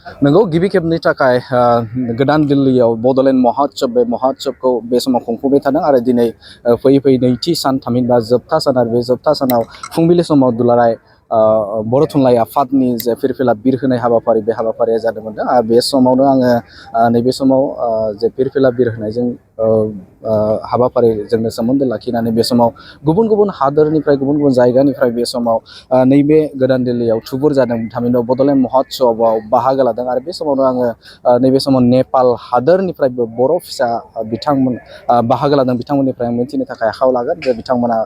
नंगौ गिबि खेबनि थाखाय गोदान दिल्लीयाव बड'लेण्ड महोत्सव बे महोत्सवखौ बे समाव खुंफुंबाय थादों आरो दिनै फैयै फैयै नैथि सान थामहिनबा जोबथा सान आरो बे जोबथा सानाव फुंबिलि समाव दुलाराय बर' थुनलाइ आफादनि जे फिरफिला बिर होनाय हाबाफारि बे हाबाफारिया जादोंमोन आरो बे समावनो आङो नैबे समाव जे फिरफिला बिर होनायजों हाबाफारिजोंनो सोमोन्दो लाखिनानै बे समाव गुबुन गुबुन हादोरनिफ्राय गुबुन गुबुन जायगानिफ्राय बे समाव नैबे गोदान दिल्लीयाव थुबुर जादों थामहिनबा बड'लेण्ड महोत्सवआव बाहागो लादों आरो बे समावनो आङो नैबे समाव नेपाल हादोरनिफ्रायबो बर' फिसा बिथांमोन बाहागो लादों बिथांमोननिफ्राय आं मिथिनो थाखाय आखायाव लागोन जे बिथांमोना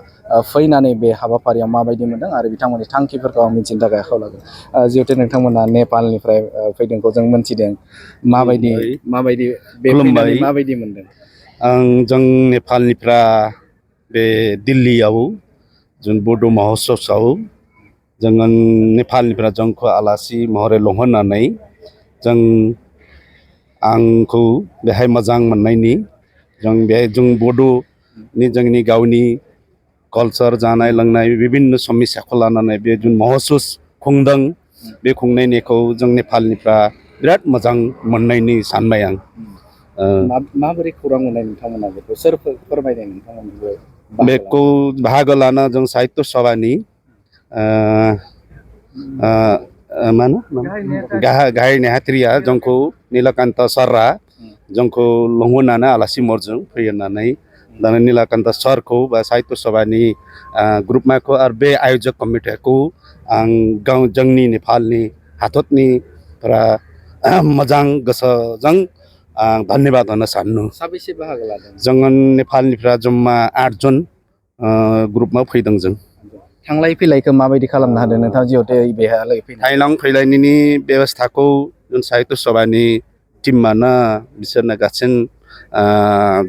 फैनानै बे हाबाफारियाव माबायदि मोनदों आरो बिथांमोननि थांखिफोरखौ आं मिथिनो थाखाय आखायाव लागोन जिहेतु नोंथांमोना नेपालनिफ्राय फैदोंखौ जों मोनथिदों माबायदि बे फैनानै माबायदि मोनदों जों नेपालनिफ्राय बे दिल्लीयाव जों बड' महोत्सवआव जों नेपालनिफ्राय जोंखौ आलासि महरै लिंहरनानै आंखौ बेहाय मोजां मोननायनि जों बड'नि जोंनि गावनि कलचार जानाय लोंनाय बिभिन्न समस्याखौ लानानै बे जों महोत्सव खुंदों बे खुंनायनिखौ जों नेपालनिफ्राय बिराद मोजां मोननायनि सानबाय आं माबोरै खौरां मोननाय नोंथांमोना बेखौ सोर फोरमायदों नोंथांमोनखौ बेखौ बाहागो लाना जों साहित्य सभानि मा होनो गाहाय नेहाथिरिया जोंखौ नीलकान्त सरआ जोंखौ लिंहरनानै आलासि महरजों फैहोनानै दाना नीलकान्त सरखौ बा साहित्य सभानि ग्रुपमाखौ आरो बे आयोजक कमिटिखौ आं जोंनि नेपालनि हादरनिफ्रा मोजां गोसोजों धन्यबाद होनो सानो। साबेसे बाहागो लादों जोङो नेपालनिफ्राय जम्मा 8 जन ग्रुपआव फैदों जों थांलाय फैलायखौ माबायदि खालामनो हादों नोंथाङा जिहेतु बेहालागै थांलाय फैलायनि बेबस्थाखौ जों साहित्य सभानि टिमानो बिसोरनो गासिन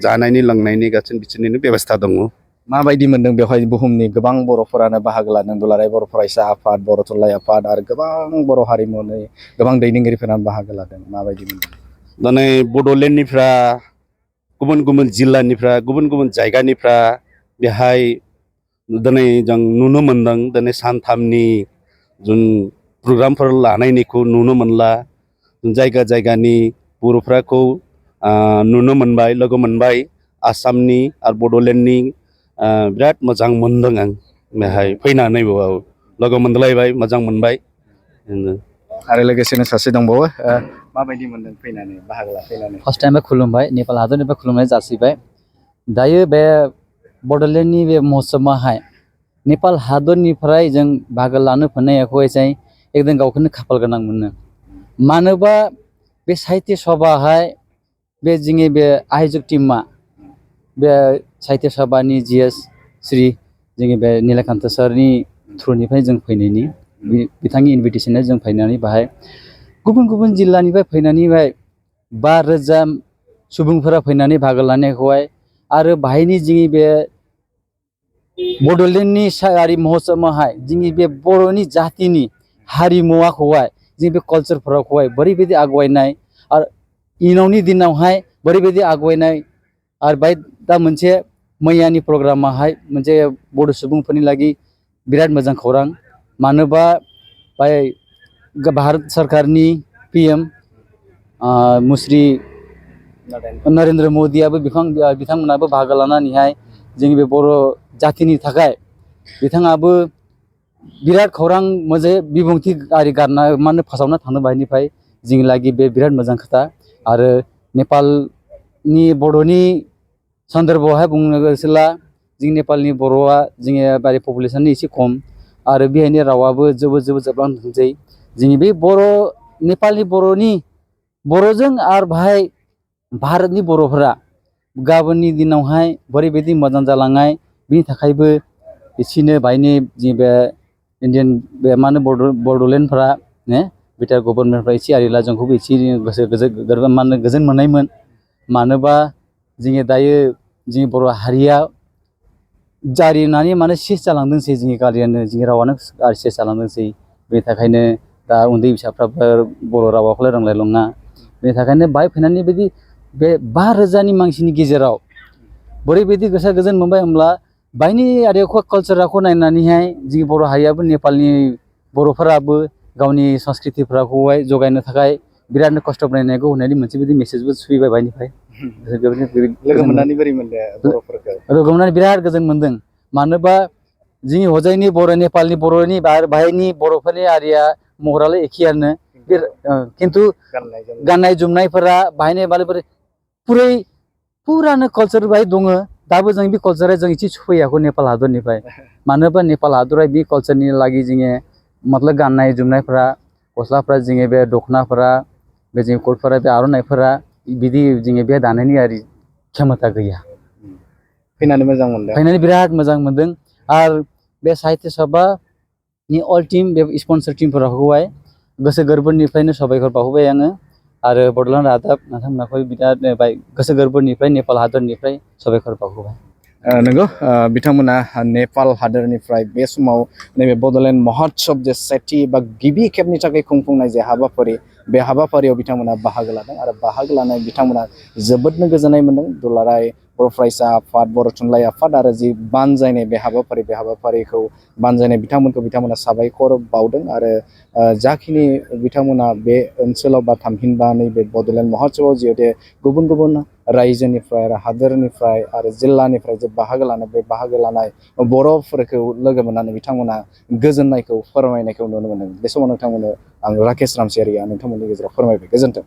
जानायनि लोंनायनि गासिन बिसोरनिनो बेबस्था दङ। माबायदि मोनदों बेवहाय बुहुमनि गोबां बर'फोरानो बाहागो लादों दुलाराय बर' फरायसा आफाद बर' थुनलाइ आफाद आरो गोबां बर' हारिमुनि गोबां दैदेनगिरिफोरानो बाहागो लादों माबायदि मोनदों दिनै बड'लेण्डनिफ्राय गुबुन गुबुन जिल्लानिफ्राय गुबुन गुबुन जायगानिफ्राय बेहाय दिनै जों नुनो मोनदों दिनै सानथामनि जों प्रग्रामफोर लानायनिखौ नुनो मोनला जायगा जायगानि बर'फोरखौ नुनो मोनबाय लोगो मोनबाय आसामनि आरो बड'लेण्डनि बिराद मोजां मोनदों आं बेहाय फैनानै लोगो मोनलायबाय मोजां मोनबाय आरो लोगोसेनो सासे दंबावो माबायदि मोनदों फैनानै बाहागो लाफैनानै फार्स्ट टाइम खुलुमबाय नेपाल हादरनिफ्राय खुलुमनाय जासिबाय दायो बे बड'लेण्डनि बे महोत्सवआवहाय नेपाल हादरनिफ्राय जों बाहागो लानो मोननायखौ एसे एकदम गावखौनो खाफाल गोनां मोनो मानोबा बे साहित्य सभाहाय बे जोंनि बे आयोजक टिमा बे साहित्य सभानि GS श्री जोंनि बे नीलकान्त सरनि थ्रुनिफ्राय जों फैनायनि बिथांनि इनभिटेसनजों जों फैनानै बाहाय गुबुन गुबुन जिल्लानिफ्राय फैनानै 5,000 सुबुंफोरा फैनानै बाहागो लानायखौहाय आरो बाहायनि जोंनि बे बड'लेण्डनि सायारि महोत्सवआवहाय जोंनि बे बर'नि जातिनि हारिमुवाखौहाय जोंनि बे कालचारफोरावहाय बोरैबायदि आगवायनाय आरो इयुननि दिनावहाय बोरैबायदि आगवायनाय आरो बाय दा मोनसे मैयानि प्रग्रामाहाय मोनसे बड' सुबुंफोरनि लागि बिराद मोजां खौरां मानोबा बाय भारत सरकारनि PM मुश्री नरेन्द्र मोदीयाबो बिथांमोनाबो बाहागो लानानैहाय जोंनि बे बर' जातिनि थाखाय बिथाङाबो बिराद खौरां मोनसे बिबुंथि आरि गारना माने फोसावना थांनो बायनिफ्राय जोंनि लागि बे बिराद मोजां खोथा आरो नेपालनि बर'नि सन्दर्भआवहाय बुंनो गोसोला जोंनि नेपालनि बर'आ जोंनि बारि पपुलेसननि एसे खम आरो बेहायनि रावाबो जोबलांदोंसै जोंनि बे बर' नेपालनि बर'जों आरो बाहाय भारतनि बर'फोरा गाबोननि दिनावहाय बोरैबायदि मोजां जालांनाय बिनि थाखायबो एसेनो बायनि जि बे इन्डियान बे मा होनो बड'लेण्डफ्रा बिटिआर गभर्नमेन्टफ्रा एसे आरिला जोंखौबो एसे गोजोन मोननायमोन मानोबा जोङो दायो जोंनि बर' हारिया जारिनानै माने सेस जालांदोंसै जोंनि गारियानो जोंनि रावानो सेस जालांदोंसै बेनि थाखायनो दा उन्दै फिसाफ्राबो बर' रावखौलाय रोंलायलाङा बेनि थाखायनो बाहाय फैनानै बिदि बे 5,000 मानसिनि गेजेराव बोरैबायदि गोसो गोजोन मोनबाय होमब्ला बायनि आरिखौ कालचारखौ नायनानैहाय जोंनि बर' हारियाबो नेपालनि बर'फोराबो गावनि संस्कृतिफोरखौहाय जगायनो थाखाय बिरादनो खस्थ' बनायनायखौ होननानै मोनसे बिदि मेसेजबो सफैबाय बायनिफ्राय लोगो मोननानै बोरै मोनदों बर'फोरखौ रोगोमनानै बिराद गोजोन मोनदों मानोबा जोंनि हजायनि बर' नेपालनि बर'नि बाहायनि बर'फोरनि हारिया महरालाय एखेयानो खिन्थु गाननाय जोमनायफोरा बाहायनाय बालायफोर पुरानो कालचार बाहाय दङ दाबो जों बे कालचारा जों एसे सफैयाखै नेपाल हादरनिफ्राय मानोबा नेपाल हादरा बे कालचारनि लागि जोङो मतलब गाननाय जोमनायफोरा गस्लाफ्रा जोङो बे दख'नाफोरा बे जोंनि कटफोरा बे आर'नाइफोरा बिदि जोङो बे दानायनि आरि क्षमता गैया फैनानै मोजां मोनदों फैनानै बिराद मोजां मोनदों आरो बे साहित्य सभानि अल टीम बे स्पन्सर टीमफोराखौहाय गोसो गोरबोनिफ्रायनो साबायखर बावहरबाय आङो आरो बड'लेण्ड रादाब नोंथांमोनखौ बिराद गोसो गोरबोनिफ्राय नेपाल हादरनिफ्राय साबायखर बावहरबाय नंगौ बिथांमोना नेपाल हादोरनिफ्राय बे समाव नैबे बड'लेण्ड महत्सब जे सेथि बा गिबि खेबनि थाखाय खुंफुंनाय जे हाबाफारि बे हाबाफारियाव बिथांमोना बाहागो लादों आरो बाहागो लानाय बिथांमोना जोबोदनो गोजोननाय मोन्दों दुलाराय बर' फरायसा आफाद बर' थुनलाइ आफाद आरो जि बानजायनाय बे हाबाफारिखौ बानजायनाय बिथांमोना साबायखर बावदों आरो जाखिनि बिथांमोना बे ओनसोलाव बा थामहिनबा नैबे बड'लेण्ड महत्सबआव जिहेतु गुबुन गुबुन रायजोनिफ्राय आरो हादोरनिफ्राय आरो जिल्लानिफ्राय जे बाहागो लानाय बे बाहागो लानाय बर'फोरखौ लोगो मोननानै बिथांमोना गोजोननायखौ फोरमायनायखौ नुनो मोनदों बे समाव नोंथांमोननो आं राकेश रामसियारिया नोंथांमोननि गेजेराव फोरमायबाय गोजोन्थों।